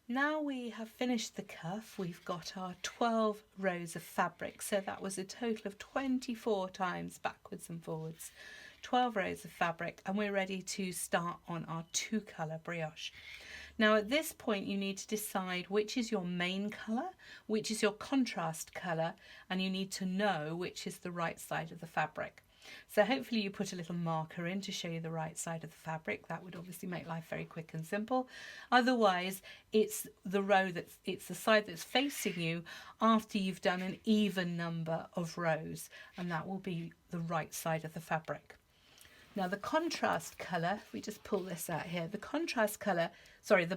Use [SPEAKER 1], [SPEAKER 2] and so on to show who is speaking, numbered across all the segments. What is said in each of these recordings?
[SPEAKER 1] Now we have finished the cuff, we've got our 12 rows of fabric, so that was a total of 24 times backwards and forwards, 12 rows of fabric, and we're ready to start on our 2-colour brioche. Now at this point you need to decide which is your main colour, which is your contrast colour, and you need to know which is the right side of the fabric. So hopefully you put a little marker in to show you the right side of the fabric. That would obviously make life very quick and simple. Otherwise, it's the side that's facing you after you've done an even number of rows, and that will be the right side of the fabric. Now the contrast colour, if we just pull this out here, the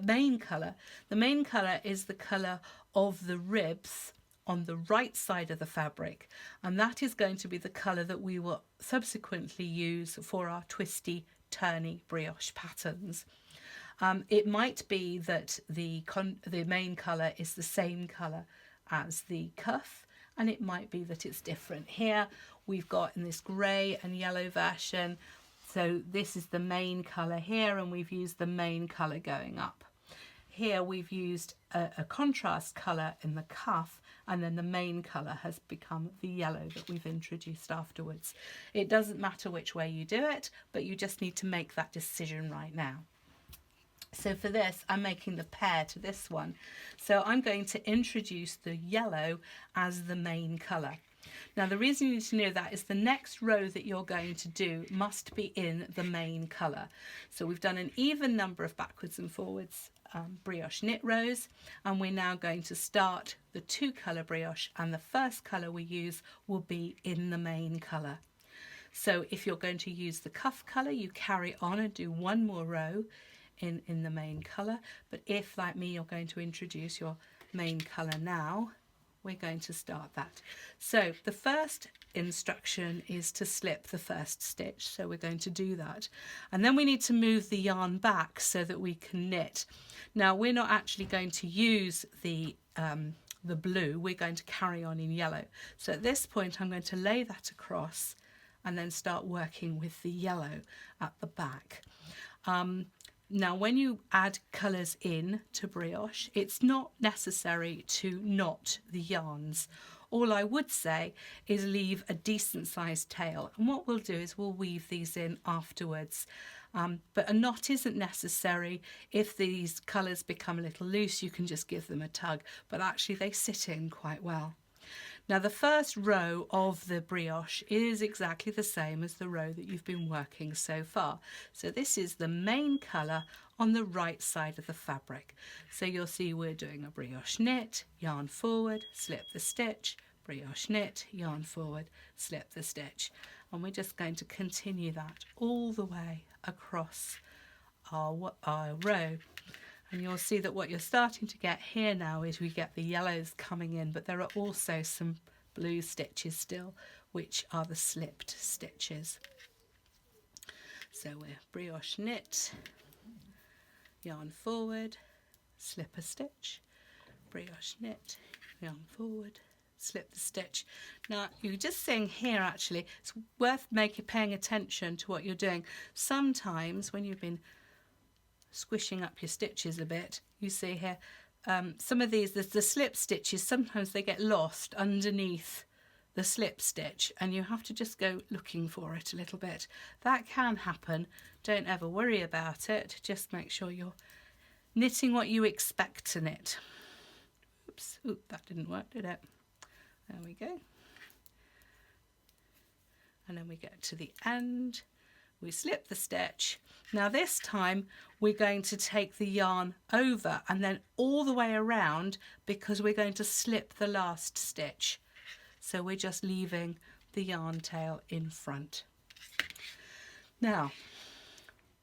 [SPEAKER 1] main colour is the colour of the ribs on the right side of the fabric, and that is going to be the colour that we will subsequently use for our twisty turny brioche patterns. It might be that the main colour is the same colour as the cuff, and it might be that it's different. Here we've got in this grey and yellow version, so this is the main colour here, and we've used the main colour going up. Here we've used a contrast colour in the cuff, and then the main colour has become the yellow that we've introduced afterwards. It doesn't matter which way you do it, but you just need to make that decision right now. So for this, I'm making the pair to this one. So I'm going to introduce the yellow as the main colour. Now the reason you need to know that is the next row that you're going to do must be in the main colour. So we've done an even number of backwards and forwards brioche knit rows, and we're now going to start the 2-colour brioche, and the first colour we use will be in the main colour. So if you're going to use the cuff colour, you carry on and do one more row in the main colour, but if, like me, you're going to introduce your main colour now, we're going to start that. So the first instruction is to slip the first stitch, so we're going to do that, and then we need to move the yarn back so that we can knit. Now we're not actually going to use the blue, we're going to carry on in yellow. So at this point I'm going to lay that across and then start working with the yellow at the back. Now when you add colours in to brioche, it's not necessary to knot the yarns. All I would say is leave a decent sized tail, and what we'll do is we'll weave these in afterwards. But a knot isn't necessary. If these colours become a little loose, you can just give them a tug, but actually they sit in quite well. Now the first row of the brioche is exactly the same as the row that you've been working so far. So this is the main colour on the right side of the fabric. So you'll see we're doing a brioche knit, yarn forward, slip the stitch, brioche knit, yarn forward, slip the stitch. And we're just going to continue that all the way across our row. And you'll see that what you're starting to get here now is we get the yellows coming in, but there are also some blue stitches still, which are the slipped stitches. So we're brioche knit, yarn forward, slip a stitch, brioche knit, yarn forward, slip the stitch. Now you're just seeing here, actually it's worth paying attention to what you're doing. Sometimes when you've been squishing up your stitches a bit, you see here some of these, the slip stitches, sometimes they get lost underneath the slip stitch and you have to just go looking for it a little bit. That can happen. Don't ever worry about it, just make sure you're knitting what you expect to knit. Oops, oop, that didn't work, did it? There we go. And then we get to the end, we slip the stitch. Now this time we're going to take the yarn over and then all the way around, because we're going to slip the last stitch. So we're just leaving the yarn tail in front. Now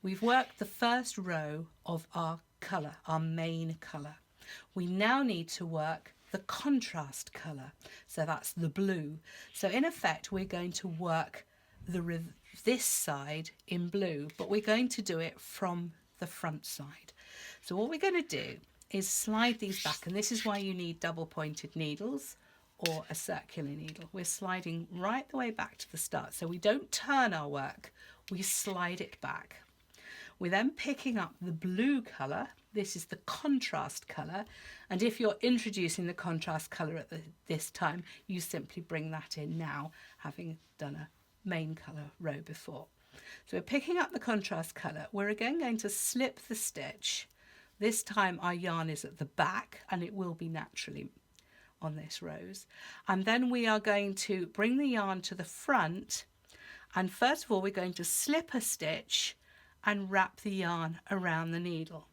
[SPEAKER 1] we've worked the first row of our colour, our main colour. We now need to work the contrast colour, so that's the blue. So in effect we're going to work this side in blue, but we're going to do it from the front side. So what we're going to do is slide these back, and this is why you need double pointed needles or a circular needle. We're sliding right the way back to the start, so we don't turn our work, we slide it back. We're then picking up the blue colour. This is the contrast colour, and if you're introducing the contrast colour at this time, you simply bring that in now, having done a main colour row before. So we're picking up the contrast colour. We're again going to slip the stitch. This time our yarn is at the back, and it will be naturally on this rose. And then we are going to bring the yarn to the front, and first of all we're going to slip a stitch and wrap the yarn around the needle.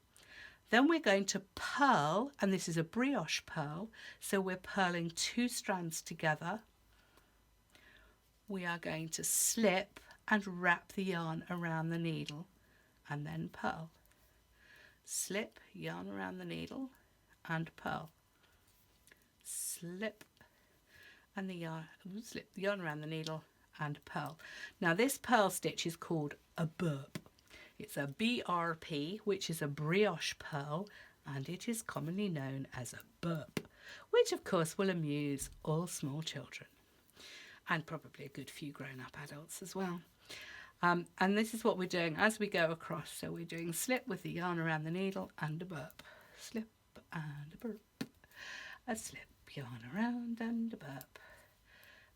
[SPEAKER 1] Then we're going to purl, and this is a brioche purl, so we're purling 2 strands together. We are going to slip and wrap the yarn around the needle and then purl. Slip, yarn around the needle and purl. Slip and the yarn, slip the yarn around the needle and purl. Now this purl stitch is called a burp. It's a BRP, which is a brioche purl, and it is commonly known as a burp, which of course will amuse all small children and probably a good few grown-up adults as well. And this is what we're doing as we go across. So we're doing slip with the yarn around the needle and a burp. Slip and a burp. A slip, yarn around and a burp.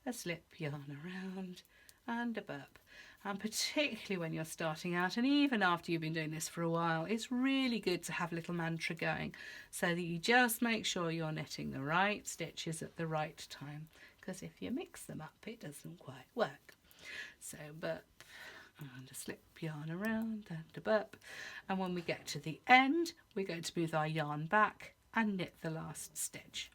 [SPEAKER 1] A slip, yarn around and a burp. And particularly when you're starting out, and even after you've been doing this for a while, it's really good to have a little mantra going so that you just make sure you're knitting the right stitches at the right time, because if you mix them up it doesn't quite work. So burp and a slip, yarn around and a burp, and when we get to the end we're going to move our yarn back and knit the last stitch.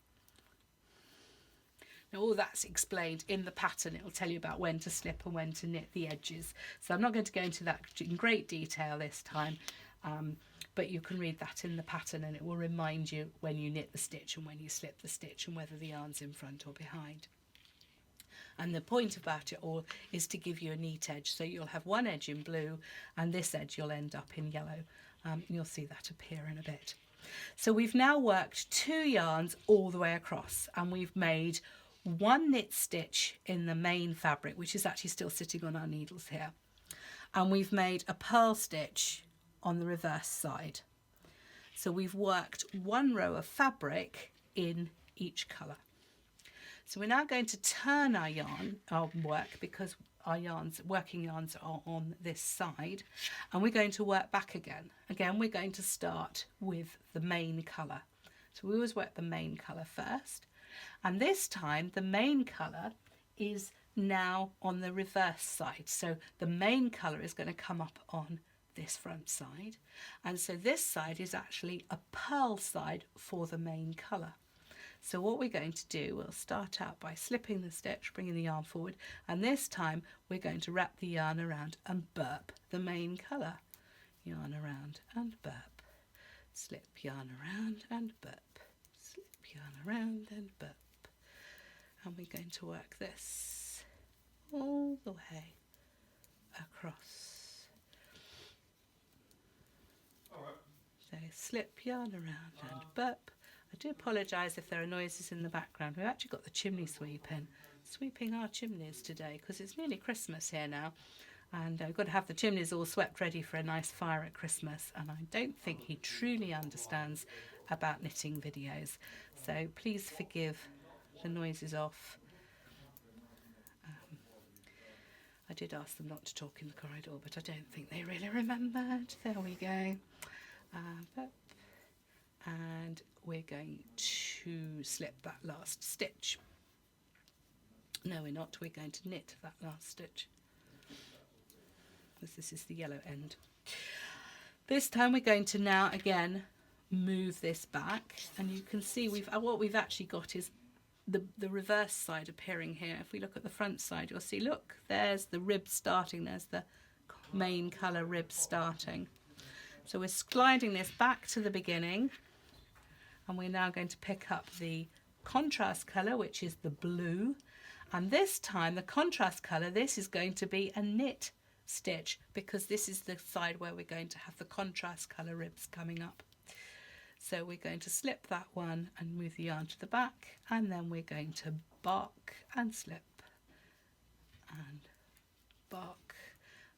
[SPEAKER 1] Now all that's explained in the pattern. It will tell you about when to slip and when to knit the edges, so I'm not going to go into that in great detail this time, but you can read that in the pattern and it will remind you when you knit the stitch and when you slip the stitch and whether the yarn's in front or behind. And the point about it all is to give you a neat edge, so you'll have one edge in blue and this edge you'll end up in yellow. You'll see that appear in a bit. So we've now worked 2 yarns all the way across, and we've made 1 knit stitch in the main fabric, which is actually still sitting on our needles here, and we've made a purl stitch on the reverse side. So we've worked 1 row of fabric in each colour. So we're now going to turn our yarn, our work, because our working yarns are on this side, and we're going to work back again. Again, we're going to start with the main colour. So we always work the main colour first, and this time the main colour is now on the reverse side. So the main colour is going to come up on this front side, and so this side is actually a purl side for the main colour. So what we're going to do, we'll start out by slipping the stitch, bringing the yarn forward, and this time we're going to wrap the yarn around and burp the main colour. Yarn around and burp. Slip, yarn around and burp. Slip, yarn around and burp. And we're going to work this all the way across. So slip, yarn around and burp. I do apologise if there are noises in the background. We've actually got the chimney sweeping our chimneys today, because it's nearly Christmas here now, and we've got to have the chimneys all swept ready for a nice fire at Christmas, and I don't think he truly understands about knitting videos, so please forgive the noises off. I did ask them not to talk in the corridor, but I don't think they really remembered. There we go. And we're going to slip that last stitch. No, we're not. We're going to knit that last stitch, because this is the yellow end. This time we're going to now again move this back, and you can see what we've actually got is the reverse side appearing here. If we look at the front side, you'll see, look, there's the rib starting, there's the main colour rib starting. So we're sliding this back to the beginning, and we're now going to pick up the contrast colour, which is the blue, and this time the contrast colour, this is going to be a knit stitch, because this is the side where we're going to have the contrast colour ribs coming up. So we're going to slip that one and move the yarn to the back, and then we're going to bark and slip and bark,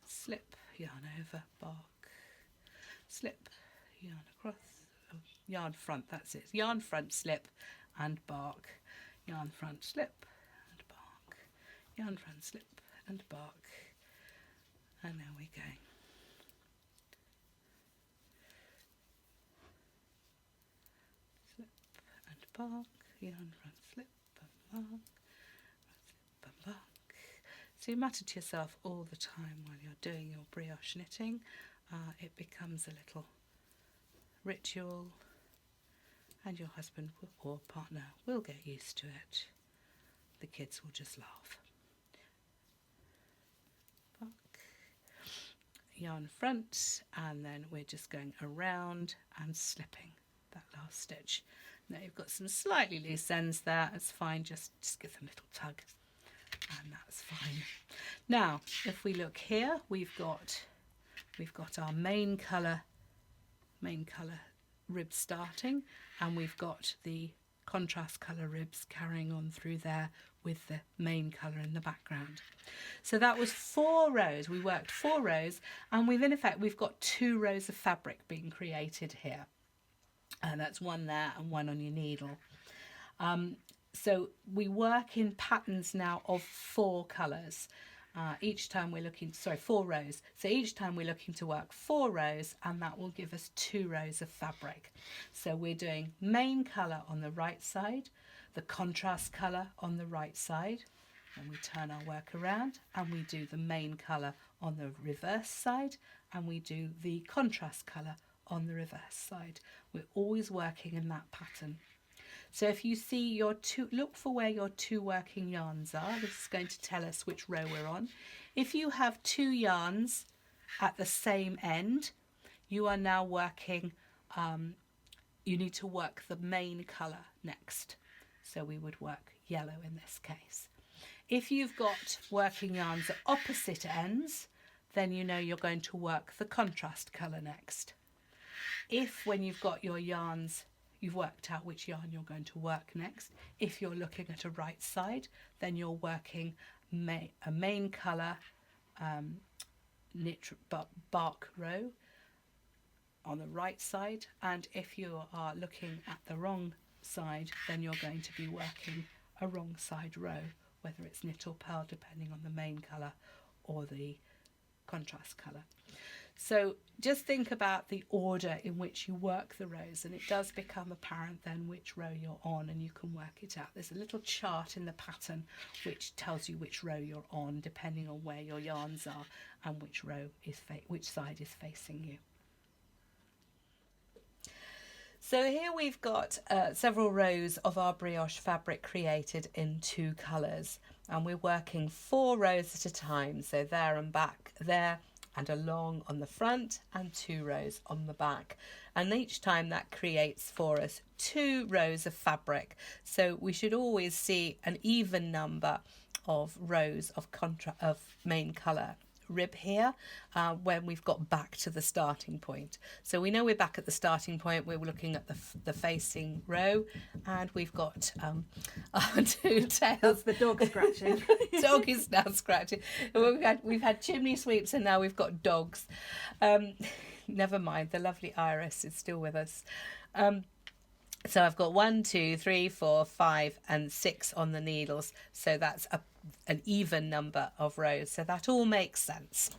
[SPEAKER 1] slip, yarn over, bark slip, yarn across, oh, yarn front, that's it, yarn front, slip and bark, yarn front, slip and bark, yarn front, slip and bark, and now we go. Slip and bark, yarn front, slip and bark, slip and bark. So you mutter to yourself all the time while you're doing your brioche knitting. It becomes a little ritual, and your husband or partner will get used to it. The kids will just laugh. Bark, yarn front, and then we're just going around and slipping that last stitch. Now you've got some slightly loose ends there, it's fine, just give them a little tug and that's fine. Now if we look here, we've got our main colour ribs starting, and we've got the contrast colour ribs carrying on through there with the main colour in the background. So that was 4 rows. We worked 4 rows, and we've got 2 rows of fabric being created here, and that's one there and one on your needle. So we work in patterns now of 4 colours. Each time we're looking, 4 rows. So each time we're looking to work 4 rows, and that will give us 2 rows of fabric. So we're doing main colour on the right side, the contrast colour on the right side, and we turn our work around and we do the main colour on the reverse side, and we do the contrast colour on the reverse side. We're always working in that pattern. So if you see your 2, look for where your 2 working yarns are. This is going to tell us which row we're on. If you have 2 yarns at the same end, you are now working, you need to work the main colour next. So we would work yellow in this case. If you've got working yarns at opposite ends, then you know you're going to work the contrast colour next. If when you've got your yarns, you've worked out which yarn you're going to work next, if you're looking at a right side, then you're working a main colour knit bark row on the right side, and if you are looking at the wrong side, then you're going to be working a wrong side row, whether it's knit or purl, depending on the main colour or the contrast colour. So just think about the order in which you work the rows, and it does become apparent then which row you're on, and you can work it out. There's a little chart in the pattern which tells you which row you're on, depending on where your yarns are and which row is which side is facing you. So here we've got several rows of our brioche fabric created in 2 colours, and we're working 4 rows at a time, so there and back there, and along on the front, and 2 rows on the back, and each time that creates for us 2 rows of fabric. So we should always see an even number of rows of main colour rib here when we've got back to the starting point. So we know we're back at the starting point. We're looking at the facing row, and we've got our 2 tails.
[SPEAKER 2] That's the dog scratching.
[SPEAKER 1] Dog is now scratching. We've had chimney sweeps, and now we've got dogs. Never mind, the lovely Iris is still with us. So I've got 1, 2, 3, 4, 5 and 6 on the needles, so that's an even number of rows, so that all makes sense.